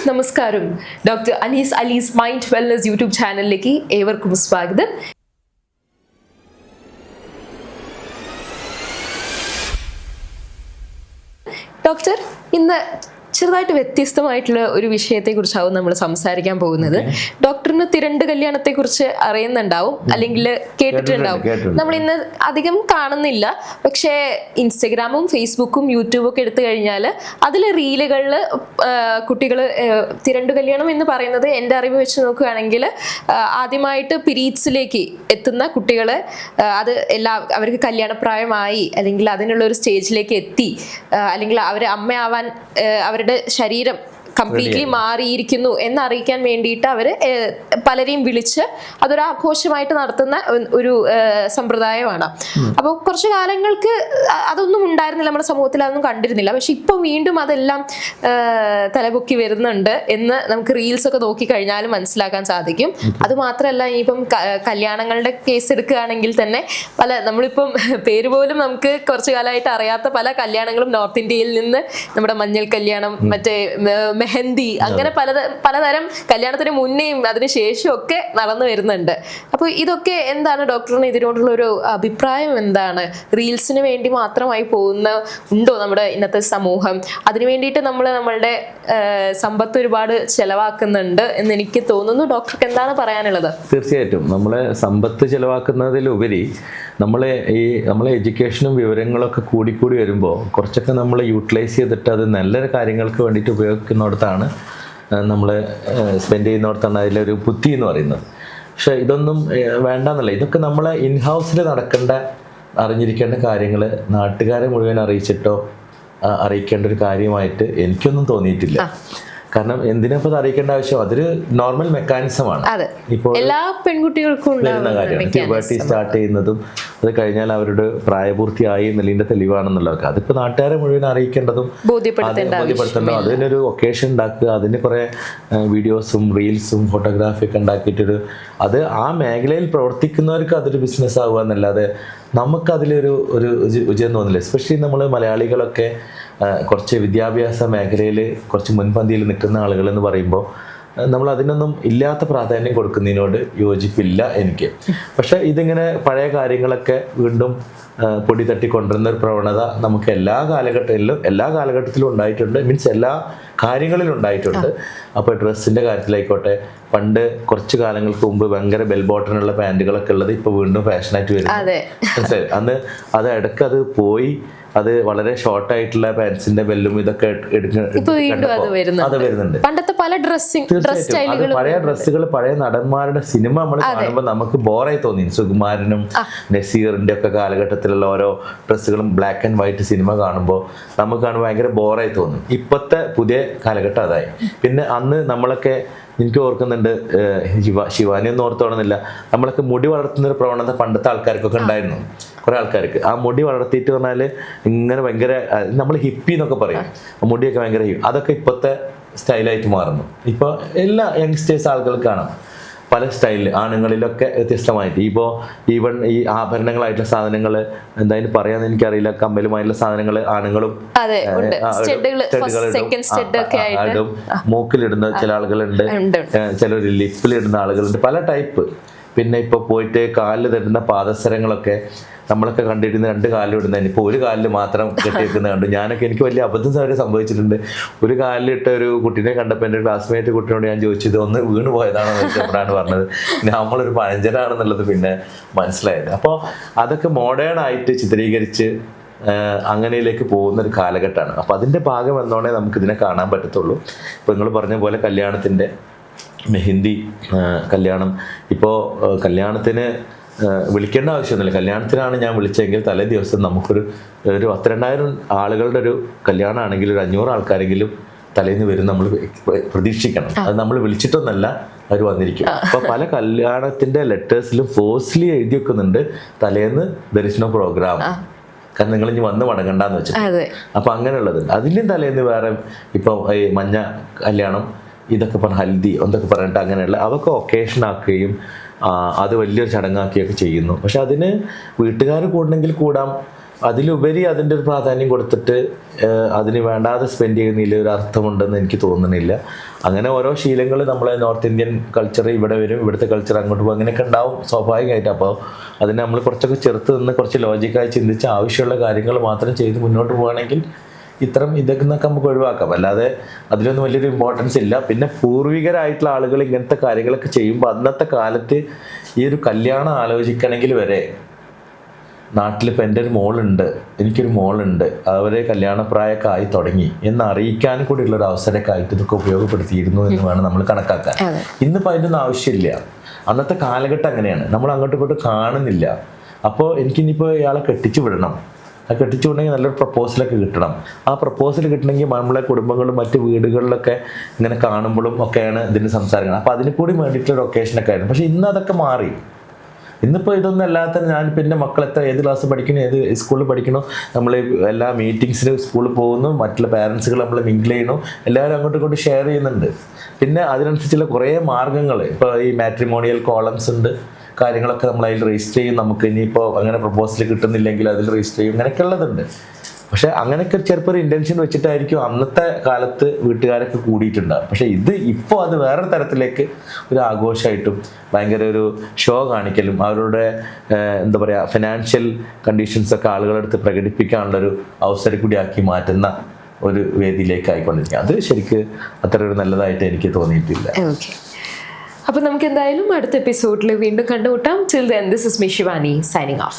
നമസ്കാരം. Doctor Anees Alees mind wellness YouTube ചാനലിലേക്ക് ഏവർക്കും സ്വാഗതം. ഡോക്ടർ, ഇന്ന് ചെറുതായിട്ട് വ്യത്യസ്തമായിട്ടുള്ള ഒരു വിഷയത്തെക്കുറിച്ചാവും നമ്മൾ സംസാരിക്കാൻ പോകുന്നത്. ഡോക്ടറിന് തിരണ്ട് കല്യാണത്തെക്കുറിച്ച് അറിയുന്നുണ്ടാവും, അല്ലെങ്കിൽ കേട്ടിട്ടുണ്ടാവും. നമ്മൾ ഇന്ന് അധികം കാണുന്നില്ല, പക്ഷേ ഇൻസ്റ്റഗ്രാമും ഫേസ്ബുക്കും യൂട്യൂബും ഒക്കെ എടുത്തു കഴിഞ്ഞാൽ അതിൽ റീലുകളിൽ കുട്ടികൾ തിരണ്ട് കല്യാണം എന്ന് പറയുന്നത് എൻ്റെ അറിവ് വെച്ച് നോക്കുകയാണെങ്കിൽ ആദ്യമായിട്ട് പീരീഡ്സിലേക്ക് എത്തുന്ന കുട്ടികളെ അത് അവർക്ക് കല്യാണപ്രായമായി അല്ലെങ്കിൽ അതിനുള്ള ഒരു സ്റ്റേജിലേക്ക് എത്തി, അല്ലെങ്കിൽ അവർ അമ്മയാവാൻ അവരുടെ ശരീരം കംപ്ലീറ്റ്ലി മാറിയിരിക്കുന്നു എന്നറിയിക്കാൻ വേണ്ടിയിട്ട് അവർ പലരെയും വിളിച്ച് അതൊരു ആഘോഷമായിട്ട് നടത്തുന്ന ഒരു സമ്പ്രദായമാണ്. അപ്പോൾ കുറച്ച് കാലങ്ങൾക്ക് അതൊന്നും ഉണ്ടായിരുന്നില്ല, നമ്മുടെ സമൂഹത്തിൽ അതൊന്നും കണ്ടിരുന്നില്ല. പക്ഷെ ഇപ്പം വീണ്ടും അതെല്ലാം തലപൊക്കി വരുന്നുണ്ട് എന്ന് നമുക്ക് റീൽസ് ഒക്കെ നോക്കിക്കഴിഞ്ഞാലും മനസ്സിലാക്കാൻ സാധിക്കും. അത് മാത്രമല്ല, ഇനിയിപ്പം കല്യാണങ്ങളുടെ കേസ് എടുക്കുകയാണെങ്കിൽ തന്നെ നമ്മളിപ്പം പേര് പോലും നമുക്ക് കുറച്ചു കാലമായിട്ട് അറിയാത്ത പല കല്യാണങ്ങളും നോർത്ത് ഇന്ത്യയിൽ നിന്ന് നമ്മുടെ മഞ്ഞൾ കല്യാണം, മറ്റേ മെഹന്തി, അങ്ങനെ പലതരം കല്യാണത്തിന് മുന്നേയും അതിന് ശേഷവും ഒക്കെ നടന്നു വരുന്നുണ്ട്. അപ്പോൾ ഇതൊക്കെ എന്താണ് ഡോക്ടറിന് ഇതിനോടുള്ള ഒരു അഭിപ്രായം? എന്താണ്? റീൽസിന് വേണ്ടി മാത്രമായി ഉണ്ടോ നമ്മുടെ ഇന്നത്തെ സമൂഹം? അതിനു വേണ്ടിയിട്ട് നമ്മളുടെ സമ്പത്ത് ഒരുപാട് ചെലവാക്കുന്നുണ്ട് എന്ന് എനിക്ക് തോന്നുന്നു. ഡോക്ടർക്ക് എന്താണ് പറയാനുള്ളത്? തീർച്ചയായിട്ടും നമ്മളെ സമ്പത്ത് ചെലവാക്കുന്നതിലുപരി നമ്മളെ എഡ്യൂക്കേഷനും വിവരങ്ങളൊക്കെ കൂടി വരുമ്പോൾ കുറച്ചൊക്കെ നമ്മൾ യൂട്ടിലൈസ് ചെയ്തിട്ട് അത് നല്ല കാര്യങ്ങൾക്ക് വേണ്ടിയിട്ട് ഉപയോഗിക്കുന്നിടത്താണ് നമ്മൾ സ്പെൻഡ് ചെയ്യുന്നിടത്താണ് അതിലൊരു ബുദ്ധി എന്ന് പറയുന്നത്. പക്ഷെ ഇതൊന്നും വേണ്ടെന്നല്ല. ഇതൊക്കെ നമ്മളെ ഇൻഹൗസിൽ അറിഞ്ഞിരിക്കേണ്ട കാര്യങ്ങൾ നാട്ടുകാരെ മുഴുവൻ അറിയിക്കേണ്ട ഒരു കാര്യമായിട്ട് എനിക്കൊന്നും തോന്നിയിട്ടില്ല. കാരണം എന്തിനപ്പോൾ അറിയിക്കേണ്ട ആവശ്യം? അതൊരു നോർമൽ മെക്കാനിസമാണ്. ഇപ്പോൾ എല്ലാ പെൺകുട്ടികൾക്കും വരുന്ന കാര്യമാണ്. പ്യൂബർട്ടി സ്റ്റാർട്ട് ചെയ്യുന്നതും അത് കഴിഞ്ഞാൽ അവരുടെ പ്രായപൂർത്തിയായി എന്നുള്ളതിന്റെ തെളിവാണെന്നുള്ളതൊക്കെ അതിപ്പോൾ നാട്ടുകാരെ മുഴുവൻ അറിയിക്കേണ്ടതും ബോധ്യപ്പെടുത്തേണ്ടതും. അതിനൊരു ഒക്കേഷൻ ഉണ്ടാക്കുക, അതിന് കുറേ വീഡിയോസും റീൽസും ഫോട്ടോഗ്രാഫിയൊക്കെ ഉണ്ടാക്കിയിട്ടൊരു അത് ആ മേഖലയിൽ പ്രവർത്തിക്കുന്നവർക്ക് അതൊരു ബിസിനസ് ആവുക എന്നല്ലാതെ നമുക്കതിലൊരു ഉചിതം തോന്നില്ല. എസ്പെഷ്യലി നമ്മൾ മലയാളികളൊക്കെ കുറച്ച് വിദ്യാഭ്യാസ മേഖലയിൽ കുറച്ച് മുൻപന്തിയിൽ നിൽക്കുന്ന ആളുകൾ എന്ന് പറയുമ്പോൾ നമ്മൾ അതിനൊന്നും ഇല്ലാത്ത പ്രാധാന്യം കൊടുക്കുന്നതിനോട് യോജിപ്പില്ല എനിക്ക്. പക്ഷേ ഇതിങ്ങനെ പഴയ കാര്യങ്ങളൊക്കെ വീണ്ടും പൊടി തട്ടിക്കൊണ്ടിരുന്ന ഒരു പ്രവണത നമുക്ക് എല്ലാ കാലഘട്ടത്തിലും ഉണ്ടായിട്ടുണ്ട്. മീൻസ് എല്ലാ കാര്യങ്ങളിലും ഉണ്ടായിട്ടുണ്ട്. അപ്പോൾ ഡ്രസ്സിൻ്റെ കാര്യത്തിലായിക്കോട്ടെ, പണ്ട് കുറച്ച് കാലങ്ങൾക്ക് മുമ്പ് ഭയങ്കര ബെൽ ബോട്ടനുള്ള പാൻറ്റുകളൊക്കെ ഉള്ളത് ഇപ്പോൾ വീണ്ടും ഫാഷനായിട്ട് വരുന്നു. അന്ന് അത് ഇടയ്ക്ക് അത് പോയി, അത് വളരെ ഷോർട്ടായിട്ടുള്ള പാൻസിന്റെ ബെല്ലും ഇതൊക്കെ അത് വരുന്നുണ്ട്. പഴയ ഡ്രസ്സുകൾ, പഴയ നടന്മാരുടെ സിനിമ നമ്മൾ കാണുമ്പോൾ നമുക്ക് ബോറായി തോന്നി. സുകുമാരനും നസീറിന്റെ ഒക്കെ കാലഘട്ടത്തിലുള്ള ഓരോ ഡ്രസ്സുകളും ബ്ലാക്ക് ആൻഡ് വൈറ്റ് സിനിമ കാണുമ്പോൾ നമുക്ക് കാണുമ്പോൾ ഭയങ്കര ബോറായി തോന്നും. ഇപ്പോഴത്തെ പുതിയ കാലഘട്ടം അതായി. പിന്നെ അന്ന് നമ്മളൊക്കെ, എനിക്ക് ഓർക്കുന്നുണ്ട്, ശിവാനി ഒന്നും ഓർത്തോണമെന്നില്ല, നമ്മളൊക്കെ മുടി വളർത്തുന്ന ഒരു പ്രവണത പണ്ടത്തെ ആൾക്കാർക്കൊക്കെ ഉണ്ടായിരുന്നു. കുറെ ആൾക്കാർക്ക് ആ മുടി വളർത്തിയിട്ട് പറഞ്ഞാൽ ഇങ്ങനെ ഭയങ്കര നമ്മൾ ഹിപ്പി എന്നൊക്കെ പറയും. മുടിയൊക്കെ ഭയങ്കര അതൊക്കെ ഇപ്പോഴത്തെ സ്റ്റൈലായിട്ട് മാറുന്നു. ഇപ്പോൾ എല്ലാ യങ്സ്റ്റേഴ്സ് ആളുകൾക്ക് കാണാം പല സ്റ്റൈലിൽ, ആണുങ്ങളിലൊക്കെ വ്യത്യസ്തമായിട്ട്. ഇപ്പോൾ ഈവൺ ഈ ആഭരണങ്ങളായിട്ടുള്ള സാധനങ്ങൾ എന്തായാലും പറയാന്ന് എനിക്കറിയില്ല, കമ്മലുമായിട്ടുള്ള സാധനങ്ങൾ ആണുങ്ങളും ഇടും. മൂക്കിലിടുന്ന ചില ആളുകളുണ്ട്, ചിലർ ലിപ്പിലിടുന്ന ആളുകളുണ്ട്, പല ടൈപ്പ്. പിന്നെ ഇപ്പോൾ പോയിട്ട് കാലിൽ തരുന്ന പാദസരങ്ങളൊക്കെ നമ്മളൊക്കെ കണ്ടിരുന്ന 2 കാലിൽ ഇടുന്നതിന് ഇപ്പോൾ 1 കാലിൽ മാത്രം കെട്ടിവെക്കുന്നത് കണ്ടു. എനിക്ക് വലിയ അബദ്ധം സംഭവിച്ചിട്ടുണ്ട്. 1 കാലിലിട്ട ഒരു കുട്ടീനെ കണ്ടപ്പോൾ എൻ്റെ ക്ലാസ്മേറ്റ് കുട്ടീനോട് ഞാൻ ചോദിച്ചത് ഒന്ന് വീണ് പോയതാണോ ചോദിച്ചപ്പോഴാണ് പറഞ്ഞത് നമ്മളൊരു പഴഞ്ചനാണെന്നുള്ളത് പിന്നെ മനസ്സിലായത്. അപ്പോൾ അതൊക്കെ മോഡേൺ ആയിട്ട് ചിത്രീകരിച്ച് അങ്ങനെയിലേക്ക് പോകുന്ന ഒരു കാലഘട്ടമാണ്. അപ്പോൾ അതിൻ്റെ ഭാഗം എന്നോണേ നമുക്കിതിനെ കാണാൻ പറ്റത്തുള്ളൂ. ഇപ്പോൾ നിങ്ങൾ പറഞ്ഞ പോലെ കല്യാണത്തിൻ്റെ മെഹന്തി കല്യാണം, ഇപ്പോൾ കല്യാണത്തിന് വിളിക്കേണ്ട ആവശ്യമൊന്നുമില്ല. കല്യാണത്തിനാണ് ഞാൻ വിളിച്ചെങ്കിൽ തലേ ദിവസം നമുക്കൊരു 10,000-20,000 ആളുകളുടെ ഒരു കല്യാണമാണെങ്കിൽ ഒരു 500 ആൾക്കാരെങ്കിലും തലേന്ന് വരും നമ്മൾ പ്രതീക്ഷിക്കണം. അത് നമ്മൾ വിളിച്ചിട്ടൊന്നല്ല, അവർ വന്നിരിക്കും. അപ്പോൾ പല കല്യാണത്തിൻ്റെ ലെറ്റേഴ്സിലും ഫോഴ്സ്ലി എഴുതി വെക്കുന്നുണ്ട് തലേന്ന് ദെർ ഇസ് നോ പ്രോഗ്രാം, കാരണം നിങ്ങൾ ഇനി വന്ന് മടങ്ങണ്ടെന്ന് വെച്ചിട്ട്. അപ്പം അങ്ങനെയുള്ളത് അതിലും തലേന്ന് വേറെ ഇപ്പോൾ ഈ മഞ്ഞ കല്യാണം ഇതൊക്കെ പറഞ്ഞ ഹൽദി എന്തൊക്കെ പറഞ്ഞിട്ട് അങ്ങനെയുള്ള അതൊക്കെ ഒക്കേഷനാക്കുകയും അത് വലിയൊരു ചടങ്ങാക്കിയൊക്കെ ചെയ്യുന്നു. പക്ഷെ അതിന് വീട്ടുകാർ കൂടണമെങ്കിൽ കൂടാം, അതിലുപരി അതിൻ്റെ ഒരു പ്രാധാന്യം കൊടുത്തിട്ട് അതിന് വേണ്ടാതെ സ്പെൻഡ് ചെയ്യുന്നതിൽ ഒരു അർത്ഥമുണ്ടെന്ന് എനിക്ക് തോന്നുന്നില്ല. അങ്ങനെ ഓരോ ശീലങ്ങൾ നമ്മളെ നോർത്ത് ഇന്ത്യൻ കൾച്ചർ ഇവിടെ വരും, ഇവിടുത്തെ കൾച്ചർ അങ്ങോട്ട് പോകും, അങ്ങനെയൊക്കെ ഉണ്ടാവും സ്വാഭാവികമായിട്ട്. അപ്പോൾ അതിനെ നമ്മൾ കുറച്ചൊക്കെ ചെറുത്ത് നിന്ന് കുറച്ച് ലോജിക്കായി ചിന്തിച്ച് ആവശ്യമുള്ള കാര്യങ്ങൾ മാത്രം ചെയ്ത് മുന്നോട്ട് പോകുകയാണെങ്കിൽ ഇതൊക്കെ നമുക്ക് ഒഴിവാക്കാം. അല്ലാതെ അതിലൊന്നും വലിയൊരു ഇമ്പോർട്ടൻസ് ഇല്ല. പിന്നെ പൂർവികരായിട്ടുള്ള ആളുകൾ ഇങ്ങനത്തെ കാര്യങ്ങളൊക്കെ ചെയ്യുമ്പോൾ അന്നത്തെ കാലത്ത് ഈ ഒരു കല്യാണം ആലോചിക്കണമെങ്കിൽ വരെ നാട്ടിലിപ്പോൾ എൻ്റെ ഒരു മോളുണ്ട്, എനിക്കൊരു മോളുണ്ട്, അവരെ കല്യാണപ്രായമൊക്കെ ആയി തുടങ്ങി എന്ന് അറിയിക്കാൻ കൂടിയുള്ളൊരു അവസരമൊക്കെ ആയിട്ട് ഇതൊക്കെ ഉപയോഗപ്പെടുത്തിയിരുന്നു എന്ന് വേണം നമ്മൾ കണക്കാക്കാൻ. ഇന്നിപ്പോൾ അതിൻ്റെ ഒന്നും ആവശ്യമില്ല. അന്നത്തെ കാലഘട്ടം അങ്ങനെയാണ്, നമ്മൾ അങ്ങോട്ടും ഇങ്ങോട്ടും കാണുന്നില്ല. അപ്പോൾ എനിക്കിനിപ്പോൾ ഇയാളെ കെട്ടിച്ചു വിടണം, ആ കെട്ടിച്ചു വിടണമെങ്കിൽ നല്ലൊരു പ്രപ്പോസലൊക്കെ കിട്ടണം. ആ പ്രപ്പോസൽ കിട്ടണമെങ്കിൽ നമ്മളെ കുടുംബങ്ങളും മറ്റ് വീടുകളിലൊക്കെ ഇങ്ങനെ കാണുമ്പോഴും ഒക്കെയാണ് ഇതിന് സംസാരിക്കുന്നത്. അപ്പോൾ അതിന് കൂടി വേണ്ടിയിട്ടുള്ള ഒക്കേഷനൊക്കെ ആയിരുന്നു. പക്ഷേ ഇന്ന് അതൊക്കെ മാറി. ഇന്നിപ്പോൾ ഇതൊന്നും അല്ലാത്ത ഞാൻ പിന്നെ മക്കളെത്ര ഏത് ക്ലാസ് പഠിക്കണോ, ഏത് സ്കൂളിൽ പഠിക്കണോ, നമ്മൾ എല്ലാ മീറ്റിങ്സിനും സ്കൂളിൽ പോകുന്നു, മറ്റുള്ള പാരൻസുകൾ നമ്മൾ മിങ്കിൾ ചെയ്യണു, എല്ലാവരും അങ്ങോട്ടും ഇങ്ങോട്ടും ഷെയർ ചെയ്യുന്നുണ്ട്. പിന്നെ അതിനനുസരിച്ചുള്ള കുറേ മാർഗ്ഗങ്ങൾ, ഇപ്പോൾ ഈ മാട്രിമോണിയൽ കോളംസ് ഉണ്ട്, കാര്യങ്ങളൊക്കെ നമ്മൾ അതിൽ രജിസ്റ്റർ ചെയ്യും. നമുക്ക് ഇനിയിപ്പോൾ അങ്ങനെ പ്രപ്പോസൽ കിട്ടുന്നില്ലെങ്കിൽ അതിൽ രജിസ്റ്റർ ചെയ്യും, അങ്ങനെയൊക്കെ ഉള്ളതുണ്ട്. പക്ഷെ അങ്ങനെയൊക്കെ ചിലപ്പോൾ ഒരു ഇൻറ്റൻഷൻ വെച്ചിട്ടായിരിക്കും അന്നത്തെ കാലത്ത് വീട്ടുകാരൊക്കെ കൂടിയിട്ടുണ്ടാകും. പക്ഷെ ഇപ്പോൾ അത് വേറെ തരത്തിലേക്ക് ഒരു ആഘോഷമായിട്ടും ഭയങ്കര ഒരു ഷോ കാണിക്കലും അവരുടെ എന്താ പറയുക ഫിനാൻഷ്യൽ കണ്ടീഷൻസൊക്കെ ആളുകളെടുത്ത് പ്രകടിപ്പിക്കാനുള്ളൊരു അവസരം കൂടി ആക്കി മാറ്റുന്ന ഒരു വേദിയിലേക്ക് ആയിക്കൊണ്ടിരിക്കുക. അത് ശരിക്ക് അത്ര ഒരു നല്ലതായിട്ട് എനിക്ക് തോന്നിയിട്ടില്ല. അപ്പോൾ നമുക്ക് എന്തായാലും അടുത്ത എപ്പിസോഡിൽ വീണ്ടും കണ്ടുമുട്ടാം. Till then, this is me, Shivani, signing off.